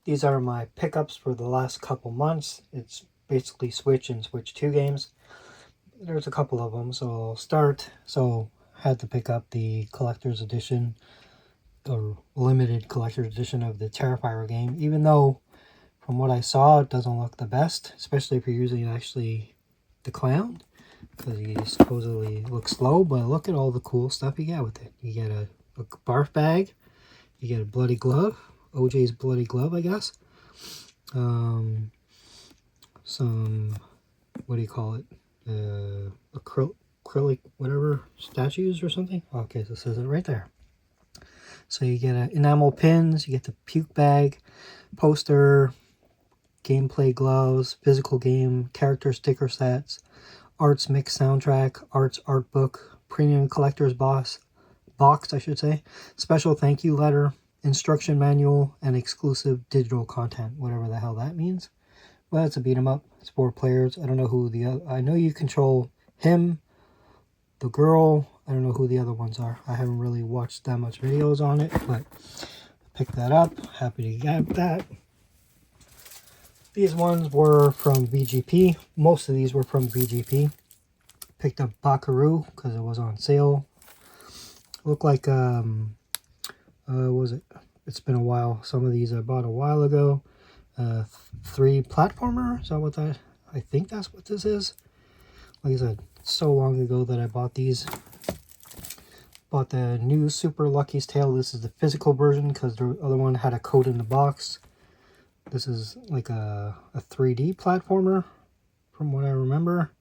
These are my pickups for the last couple months. It's basically Switch and Switch 2 games. There's a couple of them, so I'll start. So had to pick up the collector's edition or limited collector's edition of the Terrifier game, even though from what I saw it doesn't look the best, especially if you're using actually the clown, because he supposedly looks slow. But look at all the cool stuff you get with it. You get a barf bag, you get a bloody glove, OJ's bloody glove, I guess. Some, what do you call it? Acrylic, whatever, statues or something. Okay, so it says it right there. So you get enamel pins, you get the puke bag, poster, gameplay gloves, physical game, character sticker sets, Arts Mix soundtrack, Arts art book, premium collector's box, I should say, special thank you letter, instruction manual, and exclusive digital content, whatever the hell that means. Well, it's a beat 'em up. It's 4 players. I don't know who the other... I know you control him, the girl. I don't know who the other ones are. I haven't really watched that much videos on it, but pick that up. Happy to get that. These ones were from VGP. Most of these were from VGP. Picked up Bakaru because it was on sale. Looked like, was it? It's been a while. Some of these I bought a while ago. 3 platformer. Is that what that? I think that's what this is. Like I said, so long ago that I bought these. Bought the new Super Lucky's Tale. This is the physical version because the other one had a code in the box. This is like a 3D platformer from what I remember.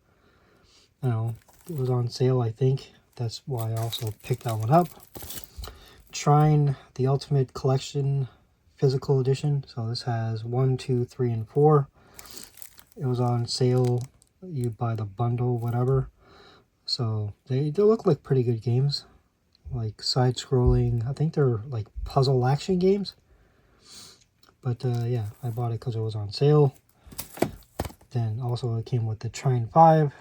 I don't know, it was on sale, I think. That's why I also picked that one up. Trine, the Ultimate Collection Physical Edition. So this has 1, 2, 3, and 4. It was on sale. You buy the bundle, whatever. So they look like pretty good games. Like side-scrolling. I think they're like puzzle action games. But yeah, I bought it because it was on sale. Then also it came with the Trine 5,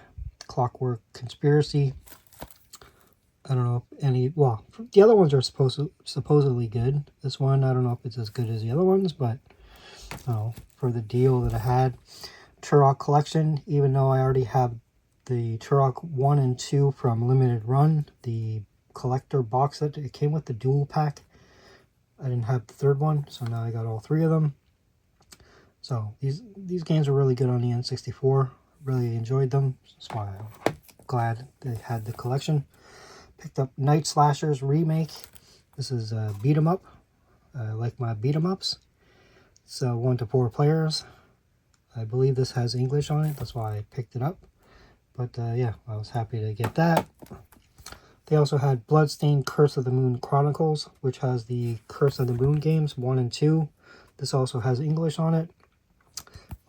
Clockwork Conspiracy. I don't know if any... Well, the other ones are supposedly good. This one, I don't know if it's as good as the other ones, but for the deal that I had. Turok Collection, even though I already have the Turok 1 and 2 from Limited Run, the collector box that it came with, the dual pack. I didn't have the third one, so now I got all 3 of them. So these games are really good on the N64. Really enjoyed them. That's why I'm glad they had the collection. Picked up Night Slashers Remake. This is a beat 'em up. I like my beat 'em ups. So 1 to 4 players. I believe this has English on it. That's why I picked it up. But yeah, I was happy to get that. They also had Bloodstained Curse of the Moon Chronicles, which has the Curse of the Moon games 1 and 2. This also has English on it.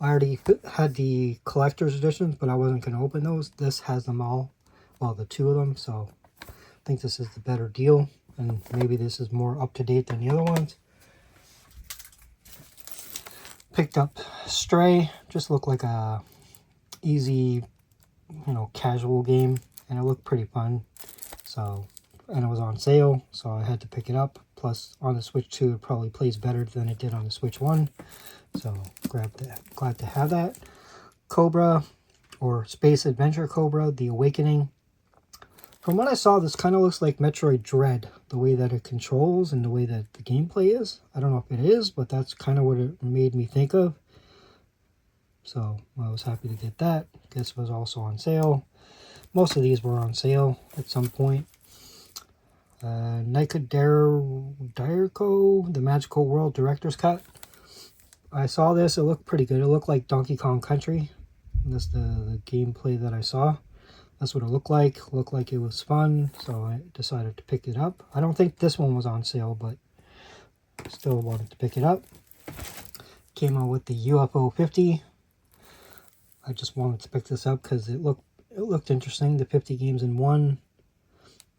I already had the collector's editions, but I wasn't going to open those. This has them all. Well, the 2 of them. So I think this is the better deal. And maybe this is more up-to-date than the other ones. Picked up Stray. Just looked like a easy, casual game. And it looked pretty fun. So, and it was on sale. So I had to pick it up. Plus, on the Switch 2, it probably plays better than it did on the Switch 1. So, glad to have that. Cobra, or Space Adventure Cobra, The Awakening. From what I saw, this kind of looks like Metroid Dread, the way that it controls and the way that the gameplay is. I don't know if it is, but that's kind of what it made me think of. So, I was happy to get that. This was also on sale. Most of these were on sale at some point. Dairko, The Magical World Director's Cut. I saw this. It looked pretty good. It looked like Donkey Kong Country. That's the gameplay that I saw. That's what it looked like. Looked like it was fun, so I decided to pick it up. I don't think this one was on sale, but still wanted to pick it up. Came out with the UFO 50. I just wanted to pick this up because it looked interesting. The 50 games in one.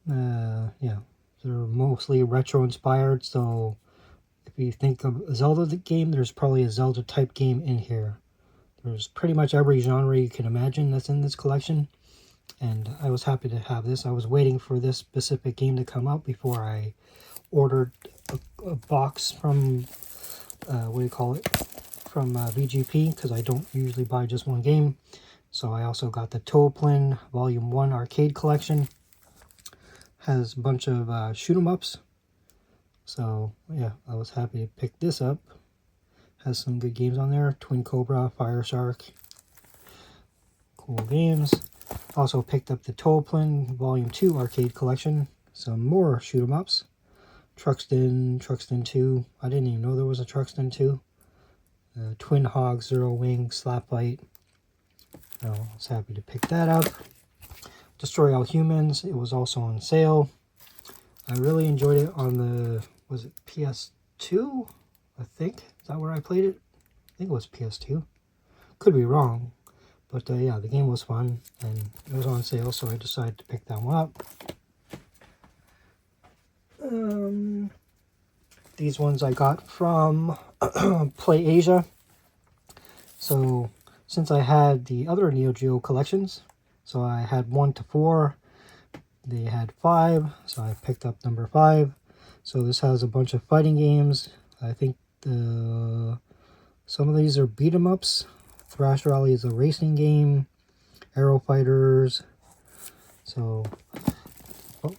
Yeah, they're mostly retro inspired, so if you think of a Zelda game, there's probably a Zelda type game in here. There's pretty much every genre you can imagine that's in this collection, and I was happy to have this. I was waiting for this specific game to come out before I ordered a box from what do you call it, from VGP, because I don't usually buy just one game. So I also got the Toaplan Volume 1 Arcade Collection. Has a bunch of shoot 'em ups. So yeah, I was happy to pick this up. Has some good games on there. Twin Cobra, Fire Shark. Cool games. Also picked up the Toaplan Volume 2 Arcade Collection. Some more shoot 'em ups. Truxton 2. I didn't even know there was a Truxton 2. Twin Hog, Zero Wing, Slap Fight. I was happy to pick that up. Destroy All Humans. It was also on sale. I really enjoyed it on the, was it PS2? I think. Is that where I played it? I think it was PS2. Could be wrong. But yeah, the game was fun and it was on sale, so I decided to pick that one up. These ones I got from Play Asia. So since I had the other Neo Geo collections, so I had 1 to 4, they had 5, so I picked up number 5. So this has a bunch of fighting games. I think some of these are beat 'em ups. Thrash Rally is a racing game. Aero Fighters. So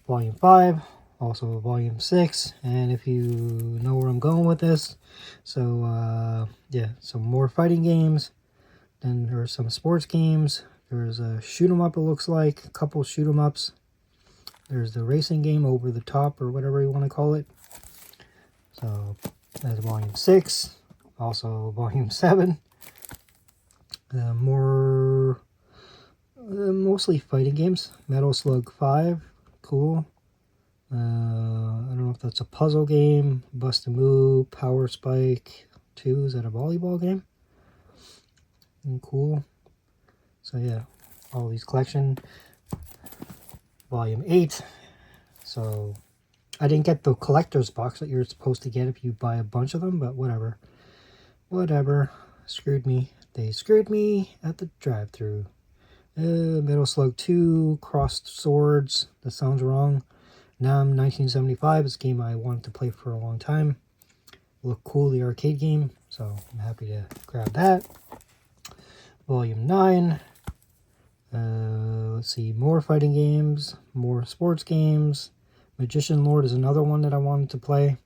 Volume 5. Also Volume 6. And if you know where I'm going with this. So yeah, some more fighting games. Then there's some sports games. There's a shoot 'em up, it looks like. A couple shoot 'em ups. There's the racing game, Over the Top, or whatever you want to call it. So that's Volume 6. Also Volume 7. More mostly fighting games. Metal Slug 5. Cool. I don't know if that's a puzzle game. Bust a Move. Power Spike 2. Is that a volleyball game? Cool. So yeah, all these collection. Volume 8. So I didn't get the collector's box that you're supposed to get if you buy a bunch of them, but whatever. Whatever. Screwed me. They screwed me at the drive-thru. Metal Slug 2, Crossed Swords. That sounds wrong. Nam 1975 is a game I wanted to play for a long time. Looked cool, the arcade game, so I'm happy to grab that. Volume 9. Let's see, more fighting games, more sports games. Magician Lord is another one that I wanted to play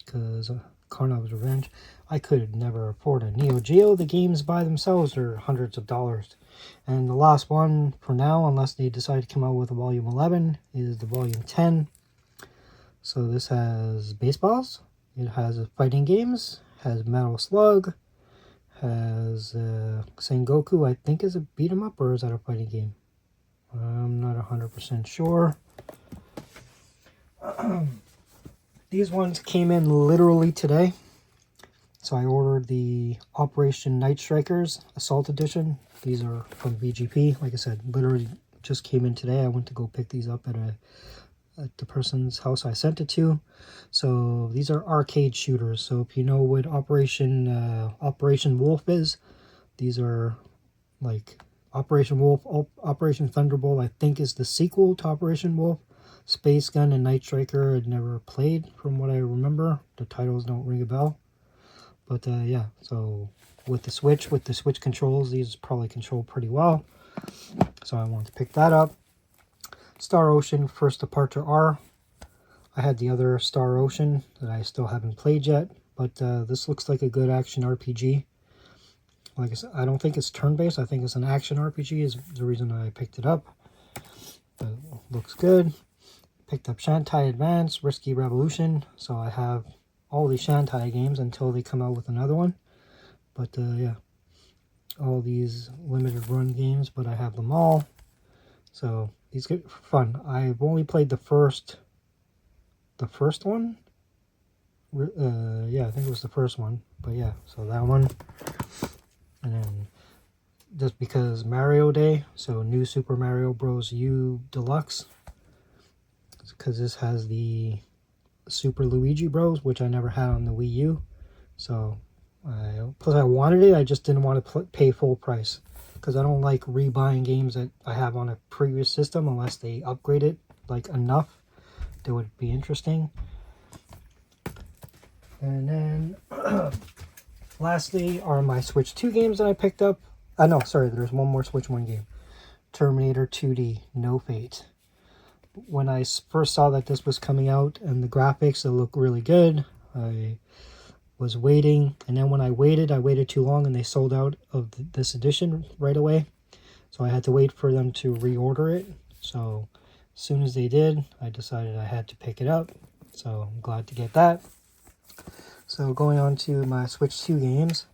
because Karnav's Revenge. I could never afford a Neo Geo. The games by themselves are hundreds of dollars. And the last one for now, unless they decide to come out with a Volume 11, is the Volume 10. So this has baseballs. It has fighting games. Has Metal Slug. Has Sengoku, I think is a beat 'em up, or is that a fighting game? I'm not 100% sure. These ones came in literally today. So I ordered the Operation Night Strikers Assault Edition. These are from VGP. Like I said, literally just came in today. I went to go pick these up at the person's house I sent it to. So these are arcade shooters. So if you know what Operation Wolf is, these are like Operation Wolf. Operation Thunderbolt, I think, is the sequel to Operation Wolf. Space Gun and Night Striker I'd never played from what I remember. The titles don't ring a bell. But yeah, so with the Switch controls, these probably control pretty well. So I wanted to pick that up. Star Ocean First Departure R. I had the other Star Ocean that I still haven't played yet, but this looks like a good action RPG. Like I said, I don't think it's turn-based. I think it's an action RPG is the reason I picked it up. But it looks good. Picked up Shantae Advance, Risky Revolution. So I have all the Shantae games until they come out with another one. But yeah, all these limited run games, but I have them all. So these get fun. I've only played the first one. Yeah, I think it was the first one. But yeah, so that one. And then just because Mario Day, so New Super Mario Bros. U Deluxe. Because this has the Super Luigi Bros, which I never had on the Wii U. So, plus I wanted it, I just didn't want to pay full price. Because I don't like rebuying games that I have on a previous system unless they upgrade it like enough that would be interesting. And then lastly are my Switch 2 games that I picked up. No, sorry, there's one more Switch 1 game. Terminator 2D, No Fate. When I first saw that this was coming out and the graphics, it looked really good. I was waiting, and then when I waited too long and they sold out of this edition right away. So I had to wait for them to reorder it. So as soon as they did, I decided I had to pick it up. So I'm glad to get that. So going on to my Switch 2 games,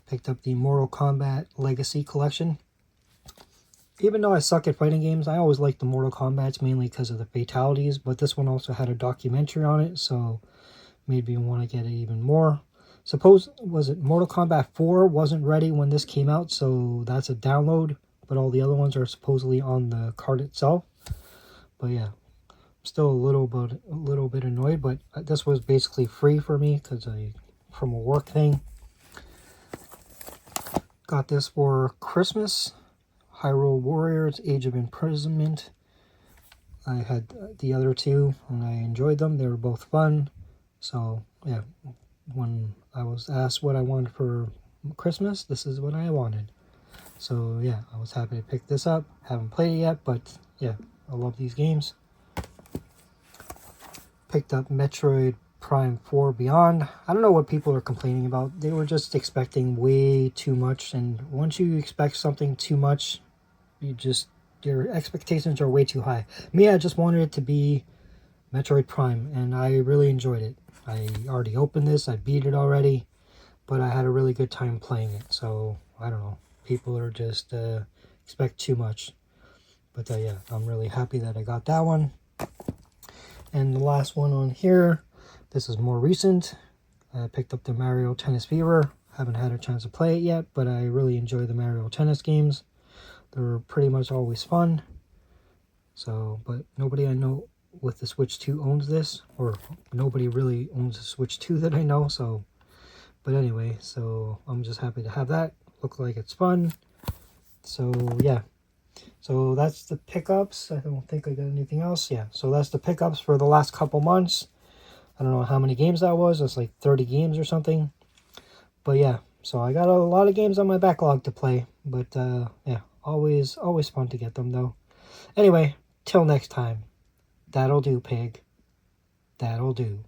picked up the Mortal Kombat Legacy Collection. Even though I suck at fighting games, I always like the Mortal Kombats mainly because of the fatalities, but this one also had a documentary on it, so made me want to get it even more. Was it Mortal Kombat 4 wasn't ready when this came out, so that's a download, but all the other ones are supposedly on the card itself. But yeah, I'm still a little bit annoyed, but this was basically free for me because from a work thing. Got this for Christmas. Hyrule Warriors, Age of Imprisonment. I had the other two and I enjoyed them. They were both fun. So yeah, when I was asked what I wanted for Christmas, this is what I wanted. So yeah, I was happy to pick this up. Haven't played it yet, but yeah, I love these games. Picked up Metroid Prime 4 Beyond. I don't know what people are complaining about. They were just expecting way too much, and once you expect something too much, your expectations are way too high. Me, I just wanted it to be Metroid Prime, and I really enjoyed it. I already opened this, I beat it already, but I had a really good time playing it. So I don't know, people are just expect too much. But yeah, I'm really happy that I got that one. And the last one on here, this is more recent. I picked up the Mario Tennis Fever. Haven't had a chance to play it yet, but I really enjoy the Mario Tennis games. They're pretty much always fun. So, but nobody I know with the Switch 2 owns this, or nobody really owns the Switch 2 that I know. So, but anyway, so I'm just happy to have that. Look like it's fun. So yeah, so that's the pickups. I don't think I got anything else. Yeah, so that's the pickups for the last couple months. I don't know how many games that was. It's like 30 games or something. But yeah, so I got a lot of games on my backlog to play. But yeah, always fun to get them though. Anyway, till next time. That'll do, pig. That'll do.